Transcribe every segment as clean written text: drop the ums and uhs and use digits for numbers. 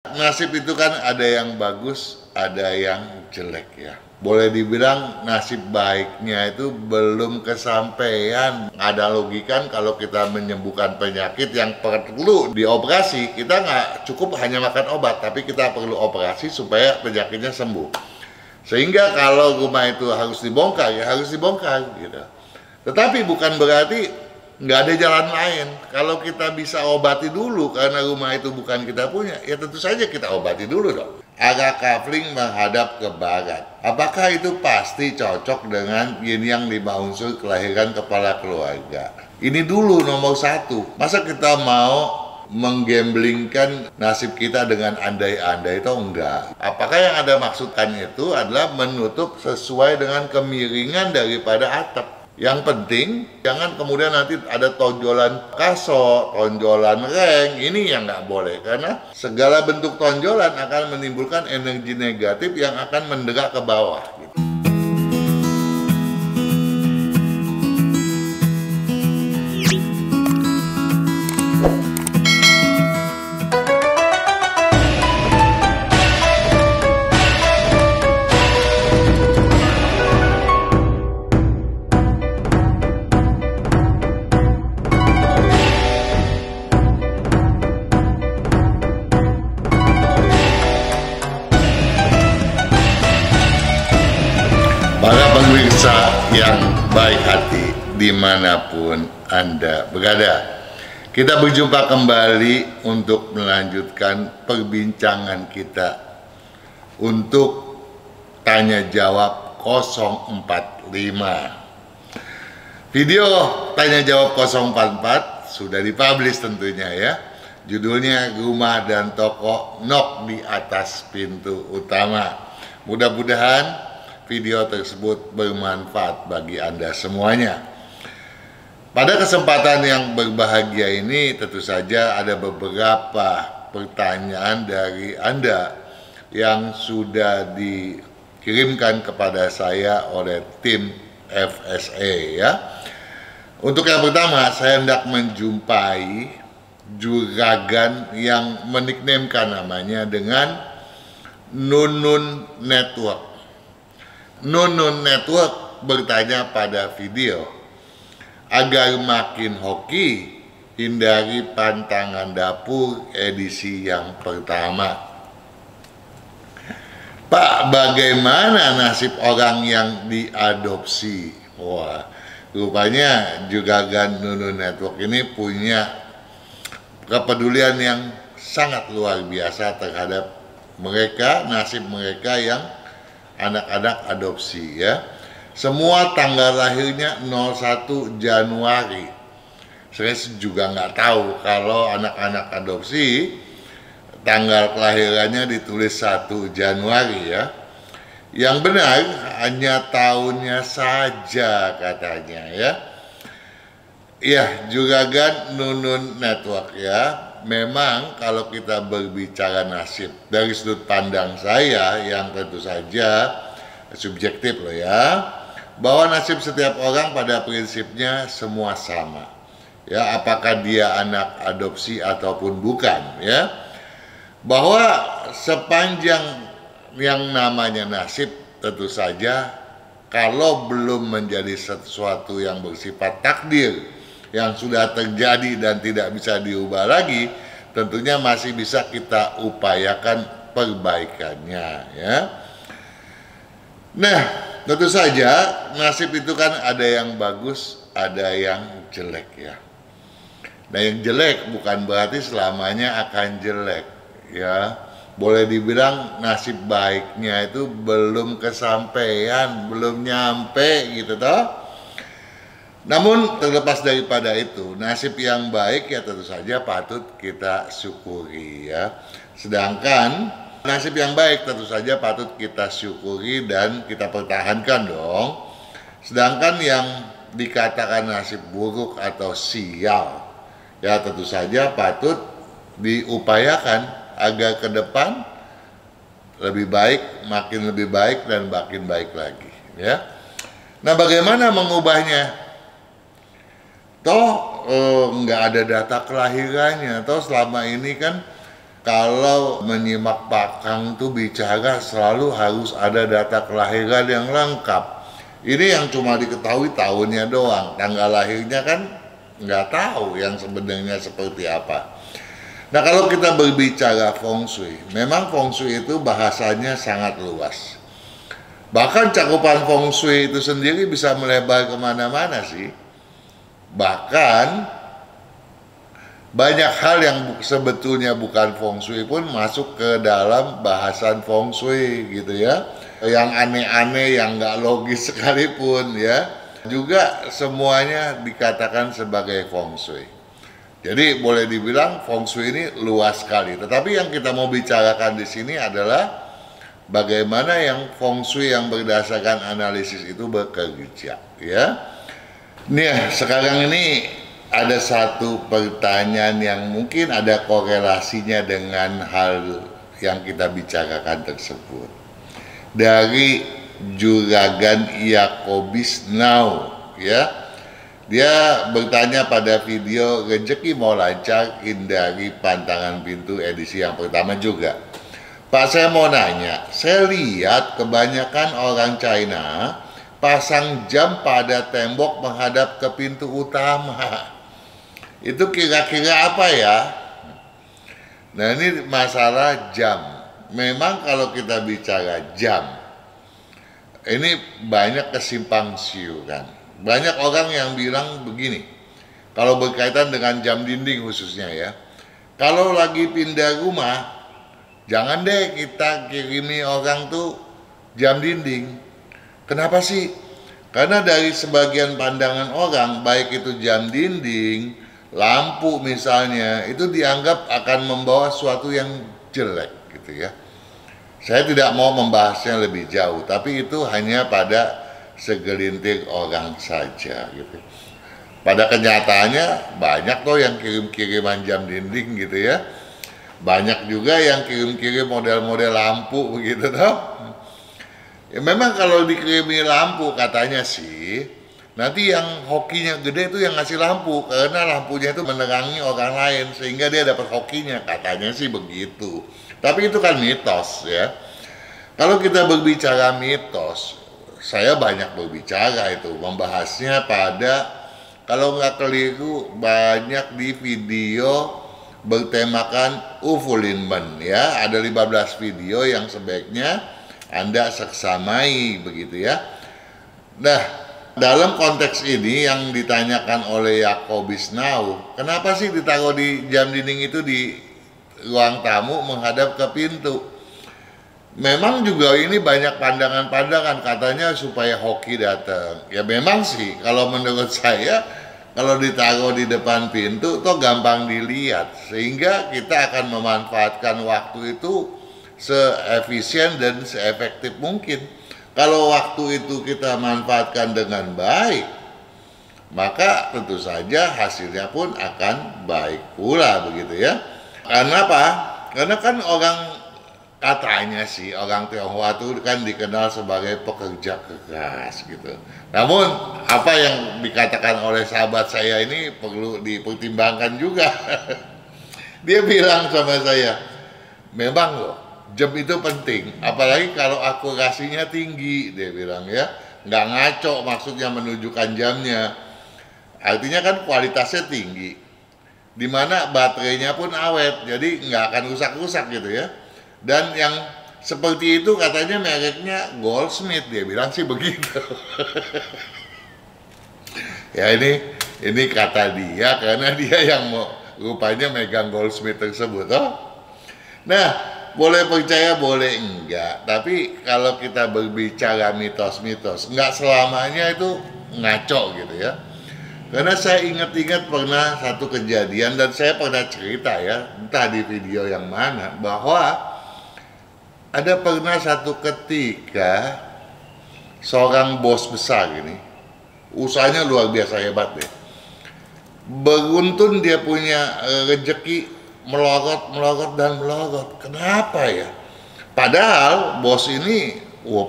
Nasib itu kan ada yang bagus, ada yang jelek ya. Boleh dibilang nasib baiknya itu belum kesampaian. Ada logika kalau kita menyembuhkan penyakit yang perlu dioperasi, kita nggak cukup hanya makan obat, tapi kita perlu operasi supaya penyakitnya sembuh. Sehingga kalau rumah itu harus dibongkar, ya harus dibongkar gitu. Tetapi bukan berarti nggak ada jalan lain. Kalau kita bisa obati dulu karena rumah itu bukan kita punya, ya tentu saja kita obati dulu dong. Arah kafling menghadap ke barat. Apakah itu pasti cocok dengan yin yang 5 unsur kelahiran kepala keluarga? Ini dulu nomor 1. Masa kita mau menggamblingkan nasib kita dengan andai-andai itu enggak. Apakah yang ada maksudkan itu adalah menutup sesuai dengan kemiringan daripada atap. Yang penting, jangan kemudian nanti ada tonjolan kaso, tonjolan reng, ini yang nggak boleh. Karena segala bentuk tonjolan akan menimbulkan energi negatif yang akan menderak ke bawah. Gitu. Para pemirsa yang baik hati dimanapun Anda berada, kita berjumpa kembali untuk melanjutkan perbincangan kita untuk tanya jawab 045. Video tanya jawab 044 sudah dipublish tentunya ya. Judulnya Rumah dan Toko Nok di Atas Pintu Utama. Mudah-mudahan video tersebut bermanfaat bagi Anda semuanya. Pada kesempatan yang berbahagia ini tentu saja ada beberapa pertanyaan dari Anda yang sudah dikirimkan kepada saya oleh tim FSA ya. Untuk yang pertama, saya hendak menjumpai juragan yang meniknamekan namanya dengan Nunun Network. Nunun Network bertanya pada video, agar makin hoki, hindari pantangan dapur edisi yang pertama. Pak, bagaimana nasib orang yang diadopsi? Wah, rupanya juragan Nunun Network ini punya kepedulian yang sangat luar biasa terhadap mereka, nasib mereka yang anak-anak adopsi ya. Semua tanggal lahirnya 01 Januari. Saya juga nggak tahu kalau anak-anak adopsi tanggal kelahirannya ditulis 1 Januari ya. Yang benar hanya tahunnya saja katanya ya. Ya, juragan Nunun Network ya. Memang kalau kita berbicara nasib dari sudut pandang saya yang tentu saja subjektif loh ya, bahwa nasib setiap orang pada prinsipnya semua sama ya, apakah dia anak adopsi ataupun bukan ya, bahwa sepanjang yang namanya nasib tentu saja kalau belum menjadi sesuatu yang bersifat takdir yang sudah terjadi dan tidak bisa diubah lagi, tentunya masih bisa kita upayakan perbaikannya ya. Nah, tentu saja nasib itu kan ada yang bagus, ada yang jelek ya. Nah, yang jelek bukan berarti selamanya akan jelek ya. Boleh dibilang nasib baiknya itu belum kesampaian, belum nyampe gitu toh. Namun terlepas daripada itu, nasib yang baik ya tentu saja patut kita syukuri ya. Sedangkan nasib yang baik tentu saja patut kita syukuri dan kita pertahankan dong. Sedangkan yang dikatakan nasib buruk atau sial, ya tentu saja patut diupayakan agar ke depan lebih baik, makin lebih baik dan makin baik lagi ya. Nah, bagaimana mengubahnya? Toh nggak ada data kelahirannya. Toh selama ini kan kalau menyimak Pak Kang tuh bicara selalu harus ada data kelahiran yang lengkap. Ini yang cuma diketahui tahunnya doang, tanggal lahirnya kan nggak tahu yang sebenarnya seperti apa. Nah, kalau kita berbicara feng shui, memang feng shui itu bahasanya sangat luas. Bahkan cakupan feng shui itu sendiri bisa melebar kemana-mana sih. Bahkan banyak hal yang sebetulnya bukan feng shui pun masuk ke dalam bahasan feng shui gitu ya. Yang aneh-aneh, yang nggak logis sekalipun ya, juga semuanya dikatakan sebagai feng shui. Jadi boleh dibilang feng shui ini luas sekali. Tetapi yang kita mau bicarakan di sini adalah bagaimana yang feng shui yang berdasarkan analisis itu bekerja ya. Nih sekarang ini ada satu pertanyaan yang mungkin ada korelasinya dengan hal yang kita bicarakan tersebut. Dari Juragan Yakobis Now ya. Dia bertanya pada video rezeki mau lancar, hindari pantangan pintu edisi yang pertama juga. Pak, saya mau nanya, saya lihat kebanyakan orang China pasang jam pada tembok menghadap ke pintu utama. Itu kira-kira apa ya? Nah, ini masalah jam. Memang kalau kita bicara jam, ini banyak kesimpang siuran. Banyak orang yang bilang begini, kalau berkaitan dengan jam dinding khususnya ya, kalau lagi pindah rumah, jangan deh kita kirimi orang tuh jam dinding. Kenapa sih? Karena dari sebagian pandangan orang, baik itu jam dinding, lampu misalnya, itu dianggap akan membawa sesuatu yang jelek gitu ya. Saya tidak mau membahasnya lebih jauh, tapi itu hanya pada segelintir orang saja gitu. Pada kenyataannya banyak tuh yang kirim-kiriman jam dinding gitu ya. Banyak juga yang kirim-kirim model-model lampu begitu toh. Ya memang kalau dikirimi lampu katanya sih, nanti yang hokinya gede itu yang ngasih lampu, karena lampunya itu menerangi orang lain sehingga dia dapat hokinya, katanya sih begitu. Tapi itu kan mitos ya. Kalau kita berbicara mitos, saya banyak berbicara itu, membahasnya pada, kalau nggak keliru, banyak di video bertemakan Ufulinmen ya. Ada 15 video yang sebaiknya Anda seksamai begitu ya. Nah, dalam konteks ini yang ditanyakan oleh Yakobis Now, kenapa sih ditaruh di jam dinding itu di ruang tamu menghadap ke pintu? Memang juga ini banyak pandangan-pandangan, katanya supaya hoki datang. Ya memang sih, kalau menurut saya, kalau ditaruh di depan pintu toh gampang dilihat, sehingga kita akan memanfaatkan waktu itu seefisien dan seefektif mungkin. Kalau waktu itu kita manfaatkan dengan baik, maka tentu saja hasilnya pun akan baik pula begitu ya. Karena apa? Karena kan katanya sih orang Tionghoa itu kan dikenal sebagai pekerja keras gitu. Namun apa yang dikatakan oleh sahabat saya ini perlu dipertimbangkan juga. Dia bilang sama saya, memang loh jam itu penting, apalagi kalau akurasinya tinggi, dia bilang ya, nggak ngaco maksudnya menunjukkan jamnya. Artinya kan kualitasnya tinggi, dimana baterainya pun awet, jadi nggak akan rusak-rusak gitu ya. Dan yang seperti itu katanya mereknya Goldsmith, dia bilang sih begitu. Ya ini kata dia karena dia yang mau rupanya megang Goldsmith tersebut. Oh. Nah, boleh percaya boleh enggak, tapi kalau kita berbicara mitos-mitos, enggak selamanya itu ngaco gitu ya. Karena saya ingat-ingat pernah satu kejadian, dan saya pernah cerita ya, entah di video yang mana, bahwa ada pernah satu ketika seorang bos besar ini, usahanya luar biasa hebat deh. Beruntun dia punya rezeki melorot dan melorot. Kenapa ya? Padahal bos ini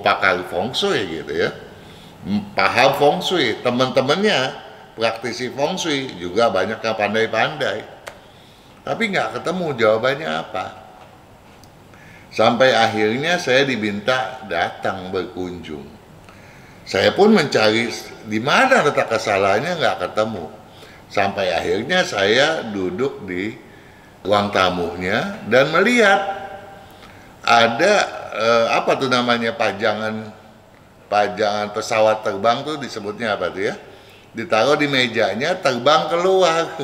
pakar feng shui gitu ya. Paham feng shui, teman-temannya praktisi feng shui juga banyak yang pandai-pandai. Tapi nggak ketemu jawabannya apa. Sampai akhirnya saya diminta datang berkunjung. Saya pun mencari di mana letak kesalahannya, nggak ketemu. Sampai akhirnya saya duduk di ruang tamunya dan melihat ada apa tuh namanya, pajangan pesawat terbang tuh disebutnya apa tuh ya? Ditaruh di mejanya, terbang keluar.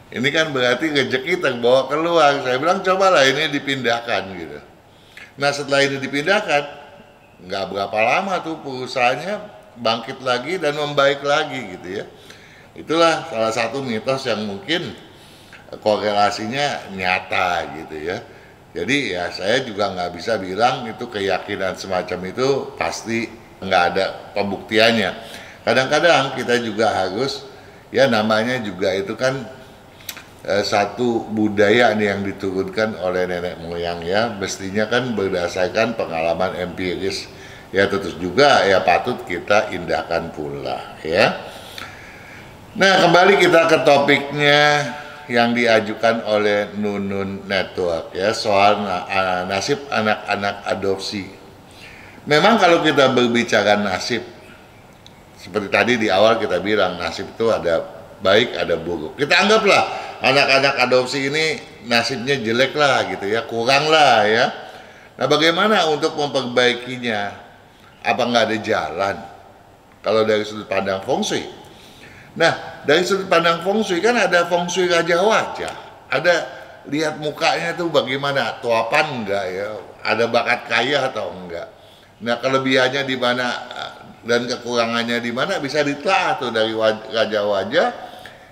Ini kan berarti rezeki terbawa keluar. Saya bilang cobalah ini dipindahkan gitu. Nah setelah ini dipindahkan, nggak berapa lama tuh perusahaannya bangkit lagi dan membaik lagi gitu ya. Itulah salah satu mitos yang mungkin korelasinya nyata gitu ya. Jadi ya saya juga nggak bisa bilang itu keyakinan semacam itu pasti, nggak ada pembuktiannya. Kadang-kadang kita juga harus, ya namanya juga itu kan satu budaya nih yang diturunkan oleh nenek moyang ya, mestinya kan berdasarkan pengalaman empiris ya, terus juga ya patut kita indahkan pula ya. Nah kembali kita ke topiknya yang diajukan oleh Nunun Network ya, soal nasib anak-anak adopsi. Memang kalau kita berbicara nasib, seperti tadi di awal kita bilang nasib itu ada baik ada buruk. Kita anggaplah anak-anak adopsi ini nasibnya jelek lah gitu ya, kurang lah ya. Nah bagaimana untuk memperbaikinya? Apa nggak ada jalan? Kalau dari sudut pandang feng shui. Nah dari sudut pandang feng shui kan ada feng shui raja wajah. Ada lihat mukanya tuh bagaimana, tuapan enggak ya, ada bakat kaya atau enggak. Nah kelebihannya di mana dan kekurangannya di mana bisa ditelaah tuh dari raja wajah,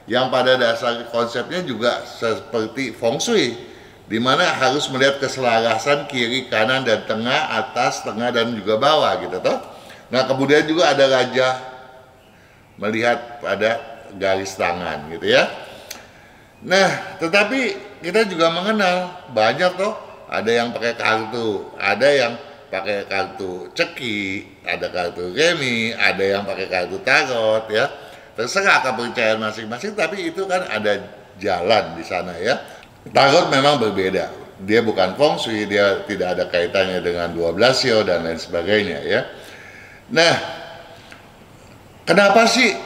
yang pada dasar konsepnya juga seperti feng shui, di mana harus melihat keselarasan kiri, kanan, dan tengah, atas, tengah, dan juga bawah gitu toh. Nah kemudian juga ada raja melihat pada garis tangan gitu ya. Nah tetapi kita juga mengenal banyak toh, ada yang pakai kartu, ada yang pakai kartu ceki, ada kartu remi, ada yang pakai kartu tarot ya. Terserah kepercayaan masing-masing, tapi itu kan ada jalan di sana ya. Tarot memang berbeda, dia bukan feng shui, dia tidak ada kaitannya dengan 12 sio dan lain sebagainya ya. Nah kenapa sih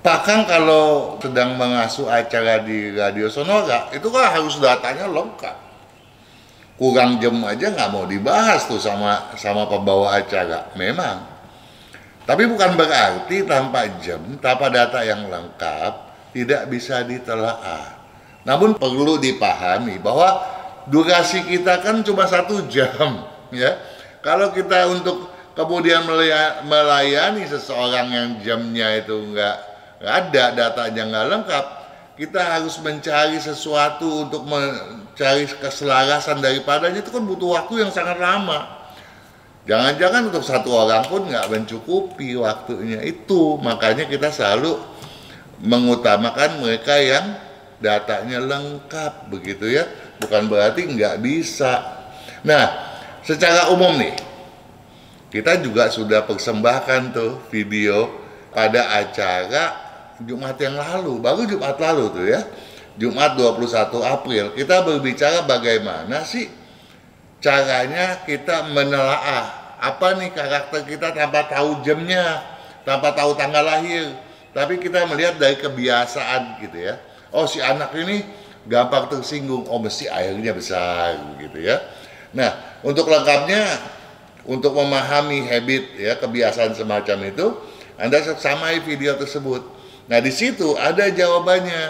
Pak Kang kalau sedang mengasuh acara di Radio Sonora itu kan harus datanya lengkap, kurang jam aja nggak mau dibahas tuh sama pembawa acara memang. Tapi bukan berarti tanpa jam, tanpa data yang lengkap tidak bisa ditelaah. Namun perlu dipahami bahwa durasi kita kan cuma 1 jam ya. Kalau kita untuk kemudian melayani seseorang yang jamnya itu nggak ada, datanya nggak lengkap, kita harus mencari sesuatu untuk mencari keselarasan daripadanya, itu kan butuh waktu yang sangat lama. Jangan-jangan untuk 1 orang pun nggak mencukupi waktunya itu. Makanya kita selalu mengutamakan mereka yang datanya lengkap begitu ya. Bukan berarti nggak bisa. Nah, secara umum nih, kita juga sudah persembahkan tuh video pada acara Jumat yang lalu, baru Jumat lalu tuh ya, Jumat 21 April. Kita berbicara bagaimana sih caranya kita menelaah apa nih karakter kita tanpa tahu jamnya, tanpa tahu tanggal lahir, tapi kita melihat dari kebiasaan gitu ya. Oh si anak ini gampang tersinggung, oh mesti airnya besar gitu ya. Nah untuk lengkapnya, untuk memahami habit ya, kebiasaan semacam itu, Anda samai video tersebut. Nah di situ ada jawabannya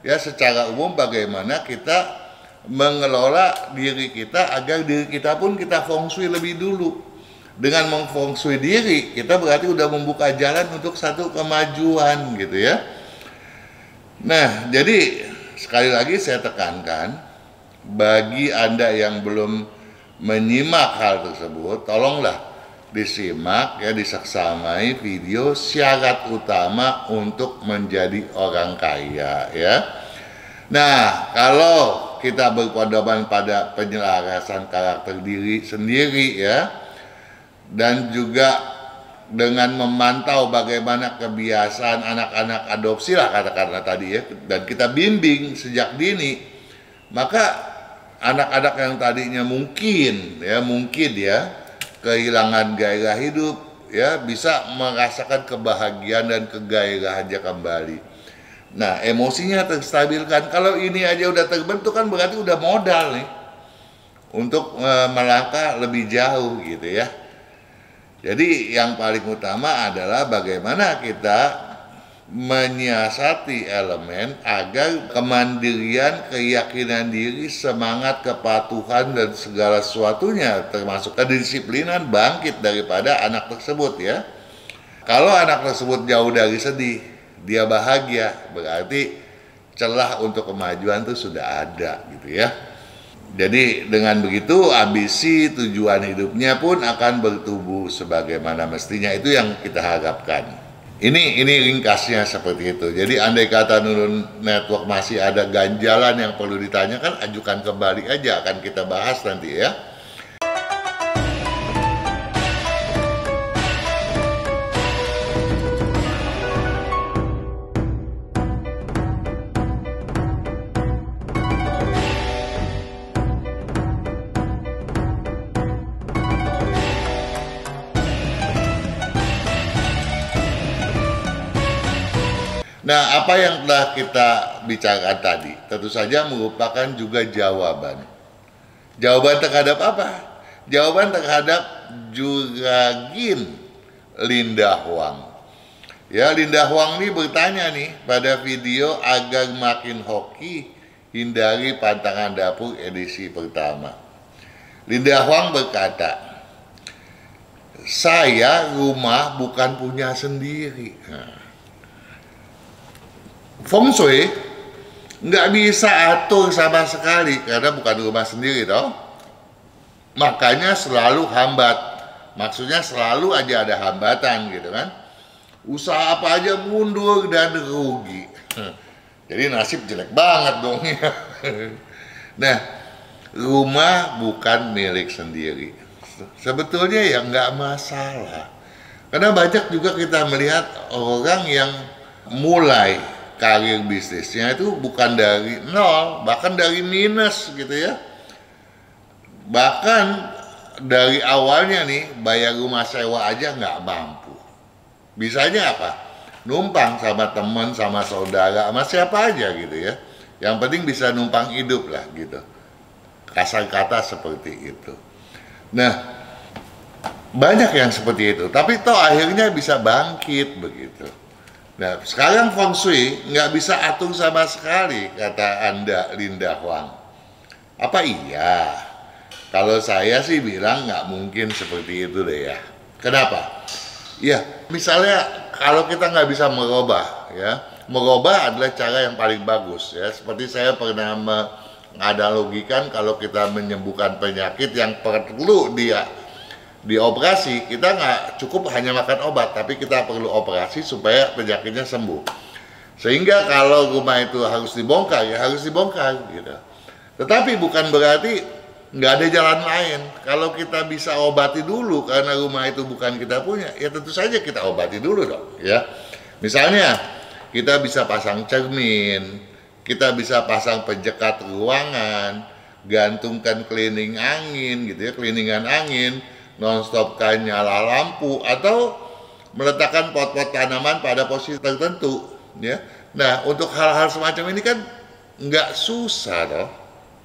ya, secara umum bagaimana kita mengelola diri kita agar diri kita pun kita feng shui lebih dulu. Dengan memfeng shui diri, kita berarti udah membuka jalan untuk satu kemajuan gitu ya. Nah jadi sekali lagi saya tekankan, bagi Anda yang belum menyimak hal tersebut, tolonglah disimak ya, disaksamai video syarat utama untuk menjadi orang kaya ya. Nah kalau kita berpedoman pada penyelarasan karakter diri sendiri ya, dan juga dengan memantau bagaimana kebiasaan anak-anak adopsi lah katakanlah tadi ya, dan kita bimbing sejak dini, maka anak-anak yang tadinya mungkin ya kehilangan gairah hidup ya bisa merasakan kebahagiaan dan kegairahannya kembali. Nah, emosinya terstabilkan. Kalau ini aja udah terbentuk kan berarti udah modal nih untuk melangkah lebih jauh gitu ya. Jadi yang paling utama adalah bagaimana kita menyiasati elemen agar kemandirian, keyakinan diri, semangat, kepatuhan dan segala sesuatunya termasuk kedisiplinan bangkit daripada anak tersebut ya. Kalau anak tersebut jauh dari sedih, dia bahagia, berarti celah untuk kemajuan itu sudah ada gitu ya. Jadi dengan begitu ambisi tujuan hidupnya pun akan bertumbuh sebagaimana mestinya, itu yang kita harapkan. Ini ringkasnya seperti itu. Jadi andai kata Nurun Network masih ada ganjalan yang perlu ditanyakan, ajukan kembali aja, akan kita bahas nanti ya. Nah, apa yang telah kita bicarakan tadi tentu saja merupakan juga jawaban. Jawaban terhadap apa? Jawaban terhadap Juragin Linda Huang. Ya, Linda Huang ini bertanya nih pada video agar makin hoki hindari pantangan dapur edisi pertama. Linda Huang berkata, saya rumah bukan punya sendiri. Feng Shui nggak bisa atur sama sekali karena bukan rumah sendiri toh. Makanya selalu hambat. Maksudnya selalu aja ada hambatan gitu kan. Usaha apa aja mundur dan rugi. Jadi nasib jelek banget dong ya. Nah, rumah bukan milik sendiri. Sebetulnya ya nggak masalah. Karena banyak juga kita melihat orang yang mulai karir bisnisnya itu bukan dari nol, bahkan dari minus gitu ya. Bahkan dari awalnya nih bayar rumah sewa aja nggak mampu. Bisanya apa? Numpang sama teman, sama saudara, sama siapa aja gitu ya. Yang penting bisa numpang hidup lah gitu. Kasar kata seperti itu. Nah, banyak yang seperti itu. Tapi toh akhirnya bisa bangkit begitu. Nah, sekarang Feng Shui nggak bisa atur sama sekali, kata Anda, Linda Huang. Apa iya? Kalau saya sih bilang nggak mungkin seperti itu deh ya. Kenapa? Ya, misalnya kalau kita nggak bisa merubah, ya, merubah adalah cara yang paling bagus, ya. Seperti saya pernah menganalogikan kalau kita menyembuhkan penyakit yang perlu dioperasi, kita nggak cukup hanya makan obat, tapi kita perlu operasi supaya penyakitnya sembuh. Sehingga kalau rumah itu harus dibongkar, ya harus dibongkar gitu. Tetapi bukan berarti nggak ada jalan lain. Kalau kita bisa obati dulu karena rumah itu bukan kita punya, ya tentu saja kita obati dulu dong ya. Misalnya kita bisa pasang cermin, kita bisa pasang penjekat ruangan, gantungkan cleaning angin gitu ya, cleaningan angin, non-stopkan nyala lampu, atau meletakkan pot-pot tanaman pada posisi tertentu ya. Nah, untuk hal-hal semacam ini kan nggak susah loh,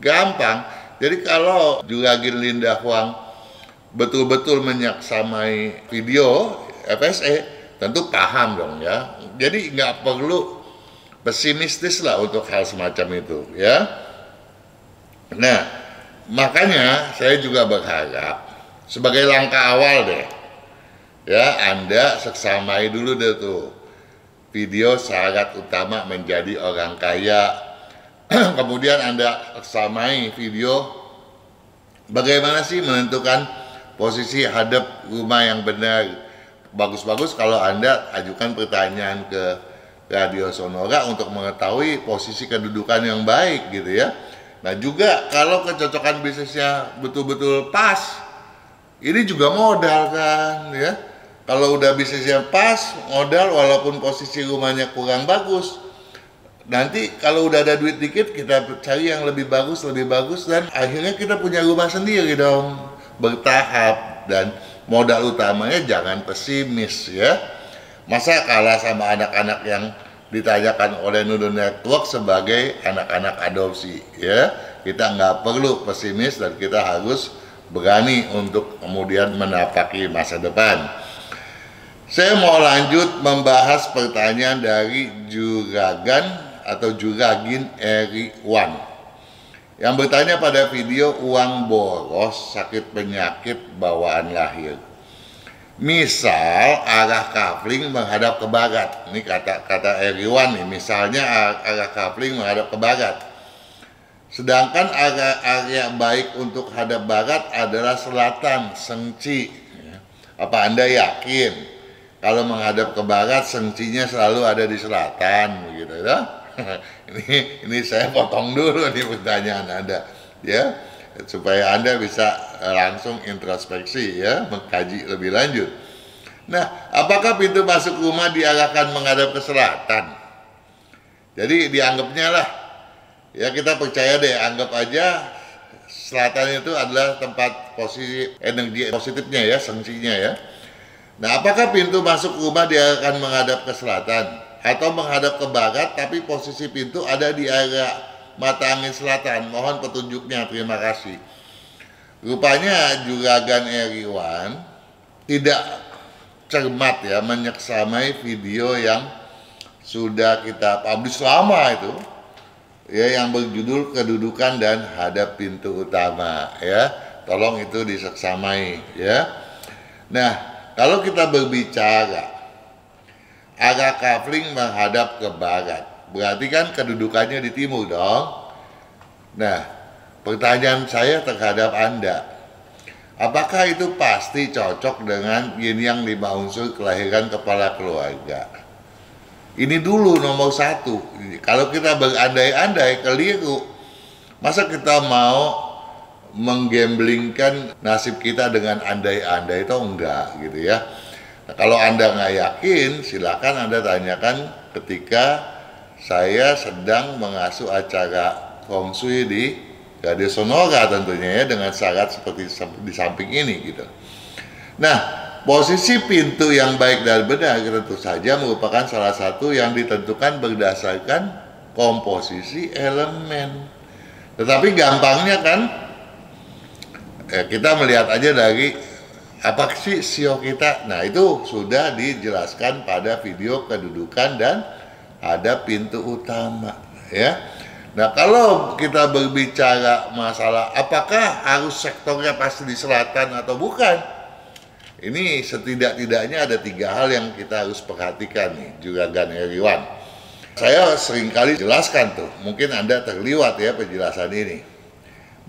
gampang. Jadi kalau Juragin Linda Huang betul-betul menyaksamai video FSE, tentu paham dong ya. Jadi nggak perlu pesimistis lah untuk hal semacam itu ya. Nah, makanya saya juga berharap sebagai langkah awal deh, ya Anda seksamai dulu deh tuh video syarat utama menjadi orang kaya. Kemudian Anda seksamai video bagaimana sih menentukan posisi hadap rumah yang benar. Bagus-bagus kalau Anda ajukan pertanyaan ke Radio Sonora untuk mengetahui posisi kedudukan yang baik gitu ya. Nah juga kalau kecocokan bisnisnya betul-betul pas, ini juga modal kan ya. Kalau udah bisnisnya pas, modal walaupun posisi rumahnya kurang bagus, Nanti kalau udah ada duit dikit, kita cari yang lebih bagus, dan akhirnya kita punya rumah sendiri dong, bertahap. Dan modal utamanya jangan pesimis ya. Masa kalah sama anak-anak yang ditanyakan oleh Nunu Network sebagai anak-anak adopsi ya. Kita nggak perlu pesimis dan kita harus berani untuk kemudian menapaki masa depan. Saya mau lanjut membahas pertanyaan dari Juragan atau Juragin Eri1 yang bertanya pada video uang boros sakit penyakit bawaan lahir. Misal arah kafling menghadap ke barat. Ini kata Eri1 nih, misalnya arah kafling menghadap ke barat. Sedangkan area baik untuk hadap barat adalah selatan, Sengci. Apa Anda yakin kalau menghadap ke barat sengcinya selalu ada di selatan begitu ya? ini saya potong dulu nih pertanyaan Anda ya, supaya Anda bisa langsung introspeksi ya, mengkaji lebih lanjut. Nah, apakah pintu masuk rumah diarahkan menghadap ke selatan? Jadi dianggapnya lah ya, kita percaya deh, anggap aja selatan itu adalah tempat posisi energi positifnya ya, sengcinya ya. Nah, apakah pintu masuk rumah diarahkan menghadap ke selatan atau menghadap ke barat tapi posisi pintu ada di area mata angin selatan? Mohon petunjuknya, terima kasih. Rupanya Juragan Eri1 tidak cermat ya, menyeksamai video yang sudah kita publish lama itu ya, yang berjudul kedudukan dan hadap pintu utama ya. Tolong itu diseksamai ya. Nah, kalau kita berbicara arah kafling menghadap ke barat, berarti kan kedudukannya di timur dong. Nah, pertanyaan saya terhadap Anda, apakah itu pasti cocok dengan yin yang 5 unsur kelahiran kepala keluarga? Ini dulu nomor 1. Kalau kita berandai-andai keliru, masa kita mau menggamblingkan nasib kita dengan andai-andai? Itu enggak gitu ya. Nah, kalau Anda nggak yakin, silakan Anda tanyakan ketika saya sedang mengasuh acara Feng Shui di Radio Sonora tentunya ya, dengan syarat seperti di samping ini gitu. Nah, posisi pintu yang baik dan benar tentu saja merupakan salah satu yang ditentukan berdasarkan komposisi elemen. Tetapi gampangnya kan, kita melihat aja dari apa sih sio kita. Nah, itu sudah dijelaskan pada video kedudukan dan hadap pintu utama ya. Nah, kalau kita berbicara masalah apakah harus sektornya pasti di selatan atau bukan, ini setidak-tidaknya ada 3 hal yang kita harus perhatikan nih, Juragan Eri1. Saya seringkali jelaskan tuh, mungkin Anda terliwat ya penjelasan ini,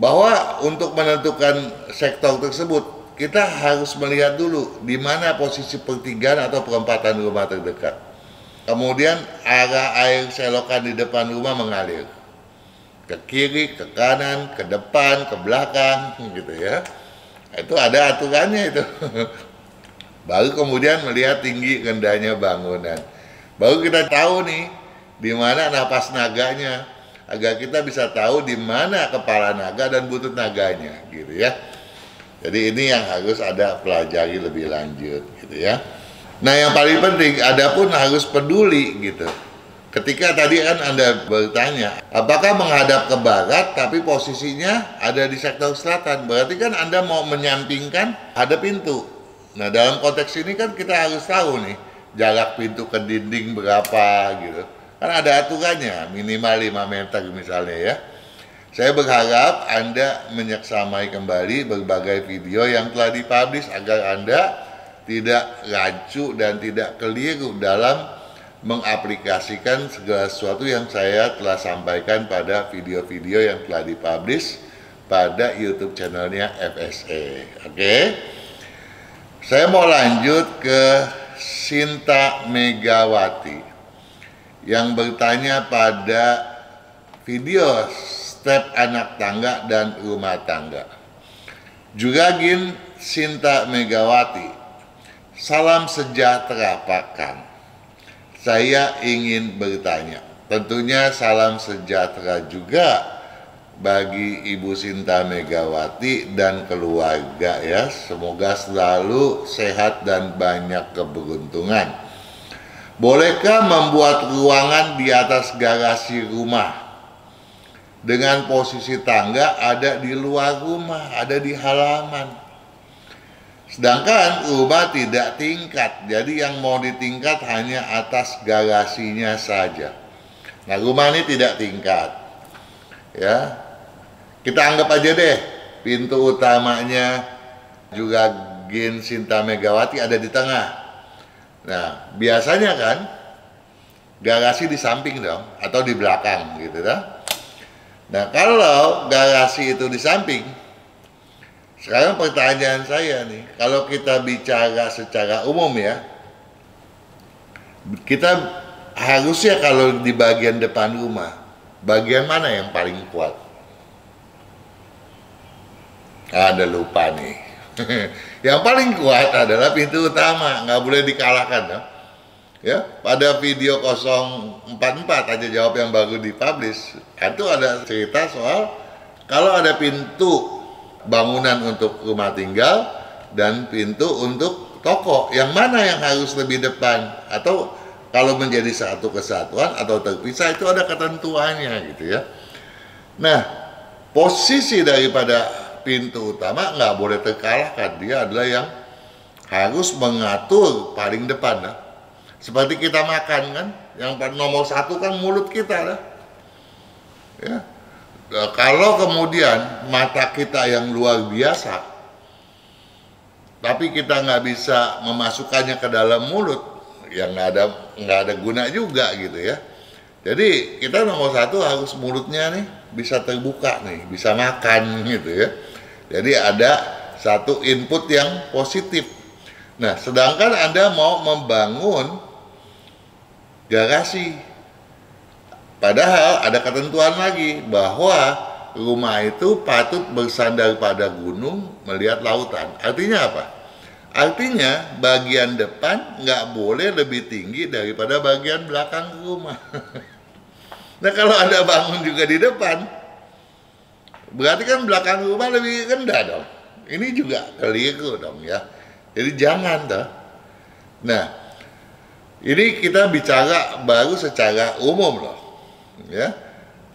bahwa untuk menentukan sektor tersebut kita harus melihat dulu di mana posisi pertigaan atau perempatan rumah terdekat. Kemudian arah air selokan di depan rumah mengalir ke kiri, ke kanan, ke depan, ke belakang gitu ya. Itu ada aturannya itu. Baru kemudian melihat tinggi rendahnya bangunan. Baru kita tahu nih di mana napas naganya, agar kita bisa tahu di mana kepala naga dan butut naganya gitu ya. Jadi ini yang harus ada pelajari lebih lanjut gitu ya. Nah, yang paling penting Anda pun harus peduli gitu. Ketika tadi kan Anda bertanya, apakah menghadap ke barat tapi posisinya ada di sektor selatan, berarti kan Anda mau menyampingkan ada pintu. Nah, dalam konteks ini kan kita harus tahu nih jarak pintu ke dinding berapa gitu. Kan ada aturannya, minimal 5 meter misalnya ya. Saya berharap Anda menyeksamai kembali berbagai video yang telah dipublish agar Anda tidak rancu dan tidak keliru dalam mengaplikasikan segala sesuatu yang saya telah sampaikan pada video-video yang telah dipublish pada YouTube channelnya FSE. Oke? Saya mau lanjut ke Sinta Megawati yang bertanya pada video step anak tangga dan rumah tangga. Juragin Sinta Megawati, salam sejahtera Pak Kang. Saya ingin bertanya, tentunya salam sejahtera juga bagi Ibu Sinta Megawati dan keluarga ya. Semoga selalu sehat dan banyak keberuntungan. Bolehkah membuat ruangan di atas garasi rumah dengan posisi tangga ada di luar rumah, ada di halaman? Sedangkan rumah tidak tingkat, jadi yang mau ditingkat hanya atas garasinya saja. Nah, rumah ini tidak tingkat ya. Kita anggap aja deh pintu utamanya juga Gen Sinta Megawati ada di tengah. Nah, biasanya kan garasi di samping dong atau di belakang gitu kan. Nah, kalau garasi itu di samping, sekarang pertanyaan saya nih, kalau kita bicara secara umum ya, kita harusnya kalau di bagian depan rumah, bagian mana yang paling kuat? Ada lupa nih. Yang paling kuat adalah pintu utama, nggak boleh dikalahkan ya. Ya, pada video 044 aja jawab yang baru dipublish, itu ada cerita soal kalau ada pintu bangunan untuk rumah tinggal dan pintu untuk toko, yang mana yang harus lebih depan, atau kalau menjadi satu kesatuan atau terpisah itu ada ketentuannya gitu ya. Nah, posisi daripada pintu utama nggak boleh terkalahkan, dia adalah yang harus mengatur paling depan lah. Seperti kita makan kan, yang nomor satu kan mulut kita lah. Ya. Nah, kalau kemudian mata kita yang luar biasa, tapi kita nggak bisa memasukkannya ke dalam mulut, ya nggak ada guna juga gitu ya. Jadi kita nomor satu harus mulutnya nih bisa terbuka nih, bisa makan gitu ya. Jadi ada satu input yang positif. Nah, sedangkan Anda mau membangun garasi, padahal ada ketentuan lagi bahwa rumah itu patut bersandar pada gunung melihat lautan. Artinya apa? Artinya bagian depan nggak boleh lebih tinggi daripada bagian belakang rumah. Nah, kalau Anda bangun juga di depan, berarti kan belakang rumah lebih rendah dong. Ini juga keliru dong ya. Jadi jangan dah. Nah, ini kita bicara baru secara umum loh. Ya.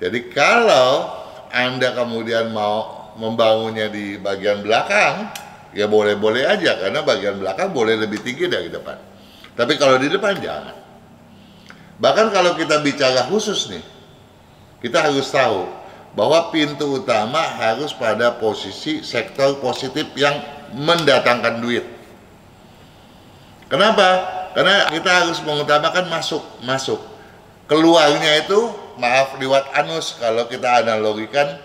Jadi kalau Anda kemudian mau membangunnya di bagian belakang, ya boleh-boleh aja karena bagian belakang boleh lebih tinggi dari depan. Tapi kalau di depan jangan. Bahkan kalau kita bicara khusus nih, kita harus tahu bahwa pintu utama harus pada posisi sektor positif yang mendatangkan duit. Kenapa? Karena kita harus mengutamakan masuk. Keluarnya itu, maaf, lewat anus. Kalau kita analogikan,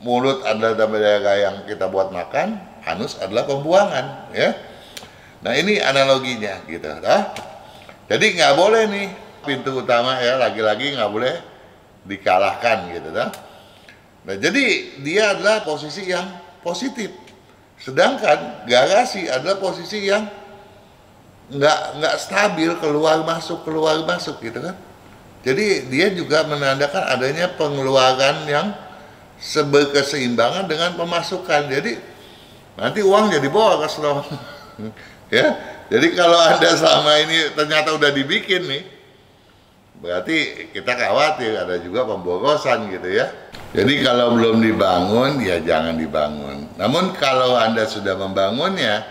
mulut adalah daerah yang kita buat makan, anus adalah pembuangan, ya. Nah, ini analoginya gitu. Nah, jadi nggak boleh nih pintu utama ya, lagi-lagi nggak boleh dikalahkan gitu. Nah, jadi dia adalah posisi yang positif. Sedangkan garasi adalah posisi yang nggak stabil, keluar masuk gitu kan. Jadi dia juga menandakan adanya pengeluaran yang berkeseimbangan dengan pemasukan. Jadi nanti uang jadi boros loh. Ya. Jadi kalau Anda selama ini ternyata udah dibikin nih, berarti kita khawatir ada juga pemborosan gitu ya. Jadi kalau belum dibangun, ya jangan dibangun. Namun kalau Anda sudah membangunnya,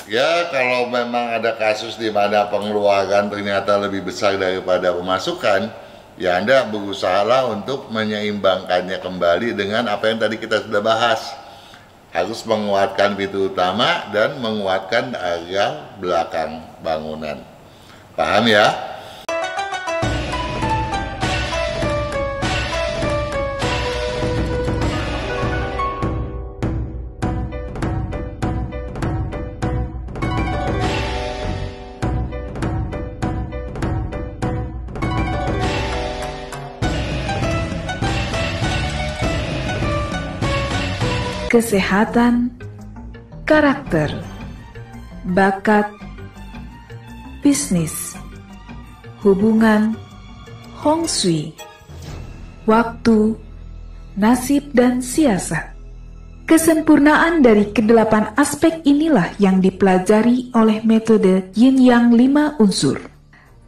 ya kalau memang ada kasus di mana pengeluaran ternyata lebih besar daripada pemasukan, ya Anda berusahalah untuk menyeimbangkannya kembali dengan apa yang tadi kita sudah bahas. Harus menguatkan pintu utama dan menguatkan area belakang bangunan. Paham ya? Kesehatan, karakter, bakat, bisnis, hubungan, Hong Shui, waktu, nasib, dan siasat. Kesempurnaan dari kedelapan aspek inilah yang dipelajari oleh metode Yin Yang 5 unsur,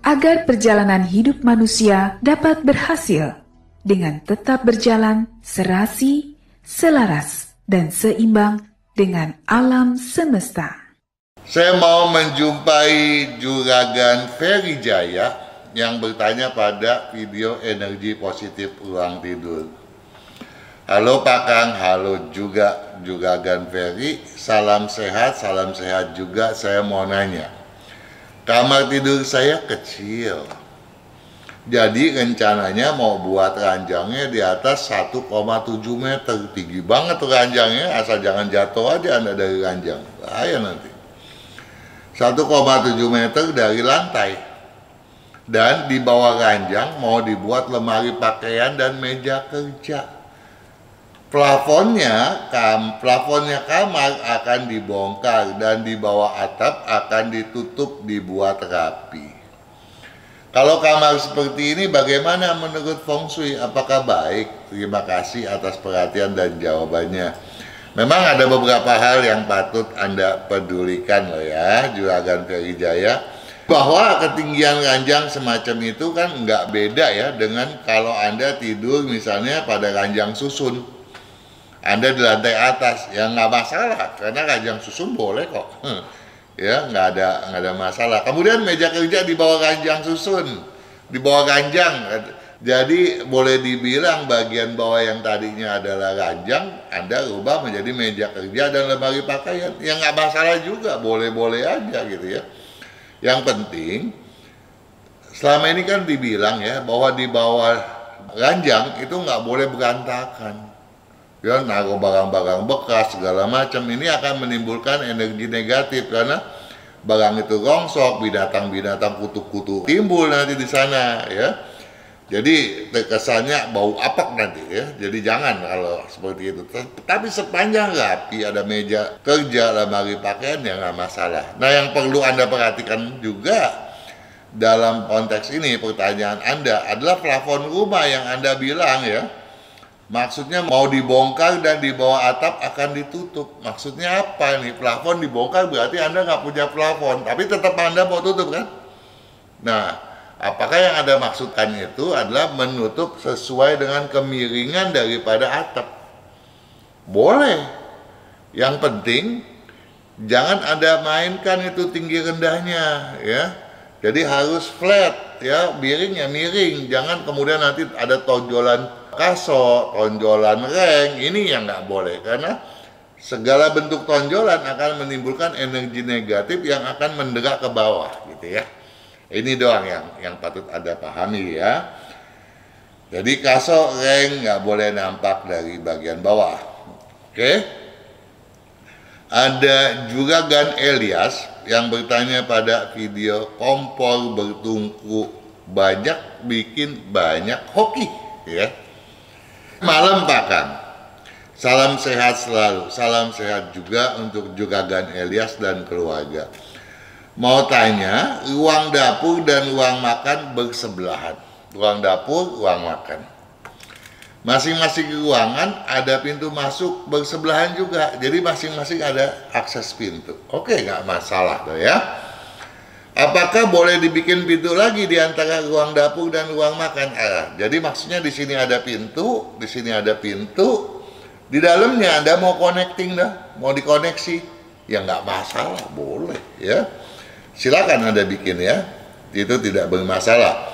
agar perjalanan hidup manusia dapat berhasil dengan tetap berjalan serasi, selaras, dan seimbang dengan alam semesta. Saya mau menjumpai Juragan Ferry Jaya yang bertanya pada video energi positif ruang tidur. Halo Pak Kang, halo juga Juragan Ferry, salam sehat juga. Saya mau nanya, kamar tidur saya kecil, jadi rencananya mau buat ranjangnya di atas 1,7 meter. Tinggi banget tuh ranjangnya, asal jangan jatuh aja Anda dari ranjang, bahaya nanti. 1,7 meter dari lantai. Dan di bawah ranjang mau dibuat lemari pakaian dan meja kerja. Plafonnya kamar akan dibongkar dan di bawah atap akan ditutup, dibuat rapi. Kalau kamar seperti ini bagaimana menurut Feng Shui? Apakah baik? Terima kasih atas perhatian dan jawabannya. Memang ada beberapa hal yang patut Anda pedulikan loh ya, Juragan Ferry Jaya. Bahwa ketinggian ranjang semacam itu kan nggak beda ya dengan kalau Anda tidur misalnya pada ranjang susun. Anda di lantai atas, ya nggak masalah, karena ranjang susun boleh kok, ya nggak ada masalah. Kemudian meja kerja di bawah ranjang susun, di bawah ranjang, jadi boleh dibilang bagian bawah yang tadinya adalah ranjang, Anda rubah menjadi meja kerja dan lemari pakaian, ya nggak masalah juga, boleh-boleh aja gitu ya. Yang penting, selama ini kan dibilang ya bahwa di bawah ranjang itu nggak boleh berantakan. Ya, naruh barang-barang bekas segala macam ini akan menimbulkan energi negatif karena barang itu rongsok, binatang-binatang kutu-kutu timbul nanti di sana ya. Jadi kesannya bau apak nanti ya. Jadi jangan kalau seperti itu. Tapi sepanjang rapi, ada meja kerja, lemari pakaian, ya nggak masalah. Nah, yang perlu Anda perhatikan juga dalam konteks ini pertanyaan Anda adalah plafon rumah yang Anda bilang ya. Maksudnya mau dibongkar dan di bawah atap akan ditutup. Maksudnya apa nih? Plafon dibongkar berarti Anda nggak punya plafon, tapi tetap Anda mau tutup kan? Nah, apakah yang Anda maksudkan itu adalah menutup sesuai dengan kemiringan daripada atap? Boleh. Yang penting jangan Anda mainkan itu tinggi rendahnya ya. Jadi harus flat ya, miring ya miring. Jangan kemudian nanti ada tonjolan kasok, tonjolan reng, ini yang nggak boleh karena segala bentuk tonjolan akan menimbulkan energi negatif yang akan menderak ke bawah gitu ya. Ini doang yang patut Anda pahami ya. Jadi kasok, reng nggak boleh nampak dari bagian bawah. Oke. Ada juga Gan Elias yang bertanya pada video kompor bertungku banyak bikin banyak hoki ya. Malam Pak Kang, salam sehat selalu, salam sehat juga untuk Juragan Elias dan keluarga. Mau tanya, ruang dapur dan ruang makan bersebelahan. Ruang dapur, ruang makan. Masing-masing ruangan ada pintu masuk bersebelahan juga, jadi masing-masing ada akses pintu. Oke, nggak masalah tuh ya. Apakah boleh dibikin pintu lagi di antara ruang dapur dan ruang makan? Jadi maksudnya di sini ada pintu, di sini ada pintu, di dalamnya Anda mau connecting dah, mau dikoneksi, ya nggak masalah, boleh ya. Silakan Anda bikin ya, itu tidak bermasalah.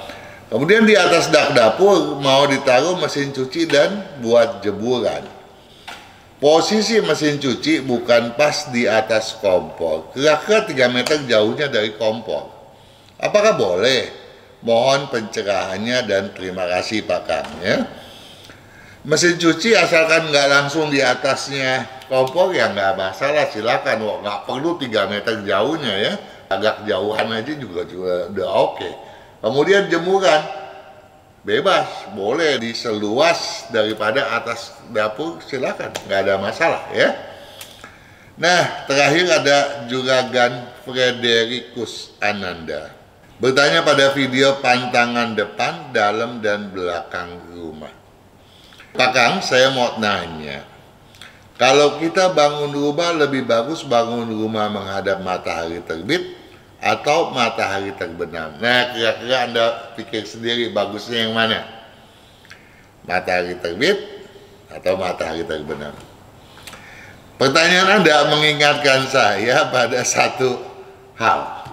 Kemudian di atas dak dapur mau ditaruh mesin cuci dan buat jemuran. Posisi mesin cuci bukan pas di atas kompor, kira-kira 3 meter jauhnya dari kompor. Apakah boleh? Mohon pencerahannya dan terima kasih Pak Kang ya. Mesin cuci asalkan nggak langsung di atasnya kompor ya nggak masalah, silakan. Wah, nggak perlu 3 meter jauhnya ya, agak jauhan aja juga udah oke. Kemudian jemuran, bebas, boleh diseluas daripada atas dapur, silakan, nggak ada masalah ya. Nah, terakhir ada Juragan Frederikus Ananda. bertanya pada video pantangan depan, dalam, dan belakang rumah. Pak Kang, saya mau nanya, kalau kita bangun rumah lebih bagus bangun rumah menghadap matahari terbit atau matahari terbenam? Nah, kira-kira Anda pikir sendiri bagusnya yang mana? Matahari terbit atau matahari terbenam? Pertanyaan Anda mengingatkan saya pada satu hal.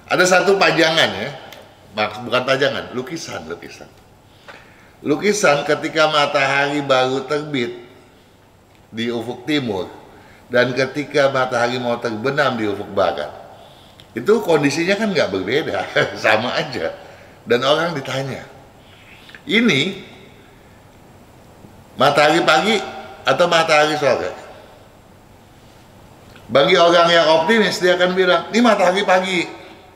Ada satu pajangan ya, bukan pajangan, lukisan. Lukisan ketika matahari baru terbit di ufuk timur dan ketika matahari mau terbenam di ufuk barat. Itu kondisinya kan nggak berbeda, sama aja. Dan orang ditanya, ini matahari pagi atau matahari sore? Bagi orang yang optimis, dia akan bilang, ini matahari pagi,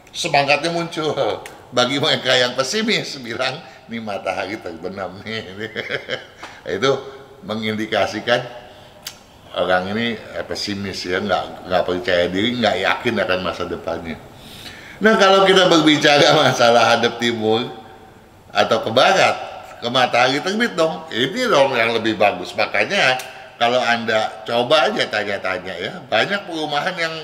semangatnya muncul. Bagi mereka yang pesimis, bilang, ini matahari terbenam nih. Itu mengindikasikan orang ini pesimis ya, nggak percaya diri, nggak yakin akan masa depannya. Nah, kalau kita berbicara masalah hadap timur atau ke barat, ke matahari terbit dong, ini dong yang lebih bagus. Makanya kalau Anda coba aja tanya-tanya ya, banyak perumahan yang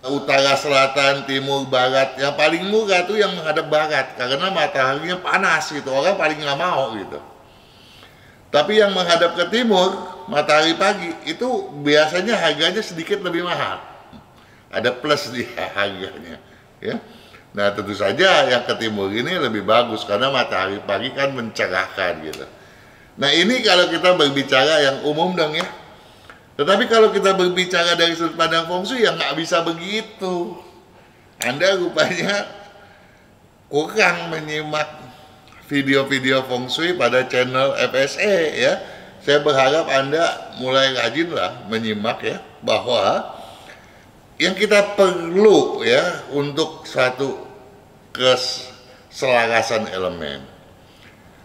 utara, selatan, timur, barat, yang paling murah tuh yang menghadap barat karena mataharinya panas gitu, orang paling nggak mau gitu. Tapi yang menghadap ke timur, matahari pagi, itu biasanya harganya sedikit lebih mahal. Ada plus di harganya ya. Nah, tentu saja yang ke timur ini lebih bagus karena matahari pagi kan mencerahkan gitu. Nah, ini kalau kita berbicara yang umum dong ya. Tetapi kalau kita berbicara dari sudut pandang feng shui, ya nggak bisa begitu. Anda rupanya kurang menyimak video-video feng shui pada channel FSE ya. Saya berharap Anda mulai rajin lah menyimak ya, bahwa yang kita perlu ya untuk satu keselarasan elemen.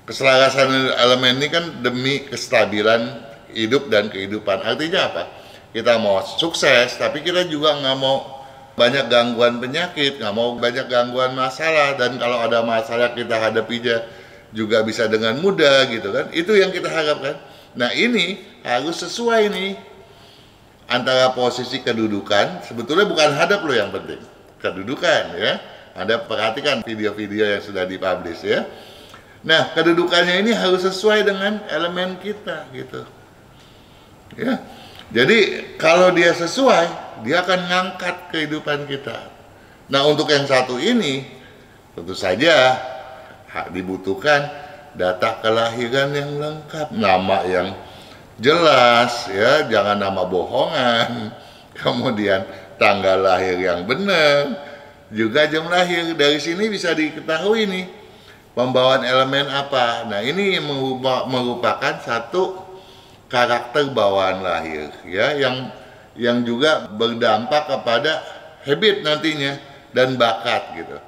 Keselarasan elemen ini kan demi kestabilan hidup dan kehidupan. Artinya apa? Kita mau sukses, tapi kita juga nggak mau banyak gangguan penyakit, nggak mau banyak gangguan masalah. Dan kalau ada masalah kita hadapinya juga bisa dengan mudah gitu kan. Itu yang kita harapkan. Nah, ini harus sesuai nih antara posisi kedudukan. Sebetulnya bukan hadap loh yang penting, kedudukan ya. Anda perhatikan video-video yang sudah dipublish ya. Nah, kedudukannya ini harus sesuai dengan elemen kita gitu. Ya. Jadi kalau dia sesuai, dia akan ngangkat kehidupan kita. Nah, untuk yang satu ini tentu saja dibutuhkan data kelahiran yang lengkap, nama yang jelas ya, jangan nama bohongan. Kemudian tanggal lahir yang benar, juga jam lahir. Dari sini bisa diketahui nih pembawaan elemen apa. Nah, ini merupakan satu karakter bawaan lahir ya, yang juga berdampak kepada habit nantinya dan bakat gitu.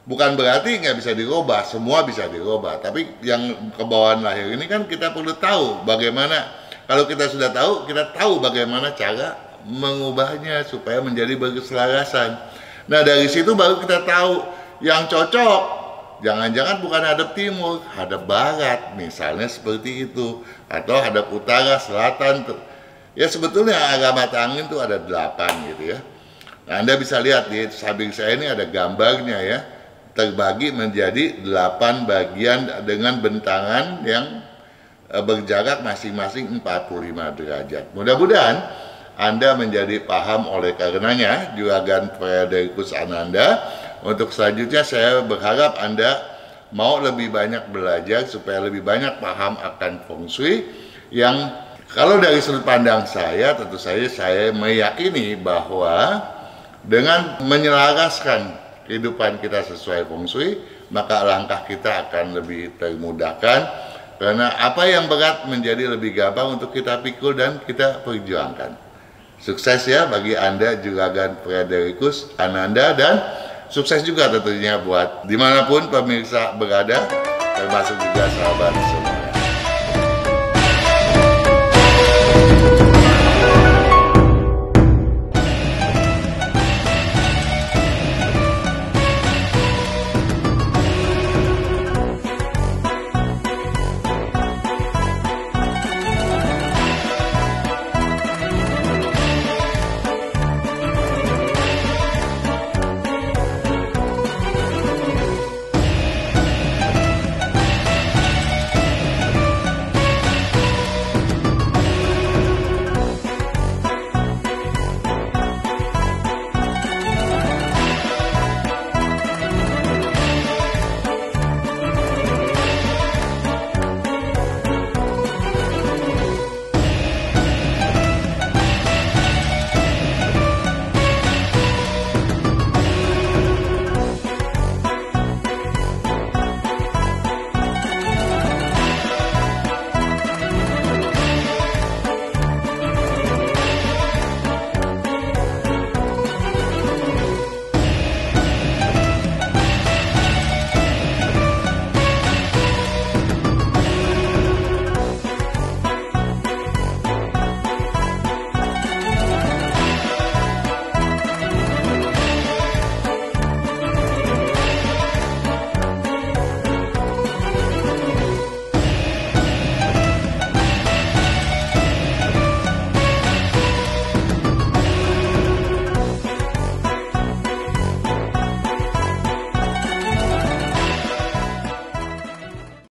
Bukan berarti nggak bisa dirubah, semua bisa dirubah. Tapi yang kebawaan lahir ini kan kita perlu tahu bagaimana. Kalau kita sudah tahu, kita tahu bagaimana cara mengubahnya supaya menjadi berkeselarasan. Nah, dari situ baru kita tahu yang cocok. Jangan-jangan bukan hadap timur, hadap barat, misalnya seperti itu. Atau hadap utara, selatan. Ya, sebetulnya arah mata angin itu ada 8 gitu ya. Nah, Anda bisa lihat di samping saya ini ada gambarnya ya. Terbagi menjadi 8 bagian dengan bentangan yang berjarak masing-masing 45 derajat. Mudah-mudahan Anda menjadi paham oleh karenanya, Juragan Frederikus Ananda. Untuk selanjutnya saya berharap Anda mau lebih banyak belajar supaya lebih banyak paham akan feng shui, yang kalau dari sudut pandang saya tentu saja saya meyakini bahwa dengan menyelaraskan kehidupan kita sesuai feng shui, maka langkah kita akan lebih termudahkan, karena apa yang berat menjadi lebih gampang untuk kita pikul dan kita perjuangkan. Sukses ya bagi Anda Juragan Frederikus Ananda, dan sukses juga tentunya buat dimanapun pemirsa berada, termasuk juga sahabat semua.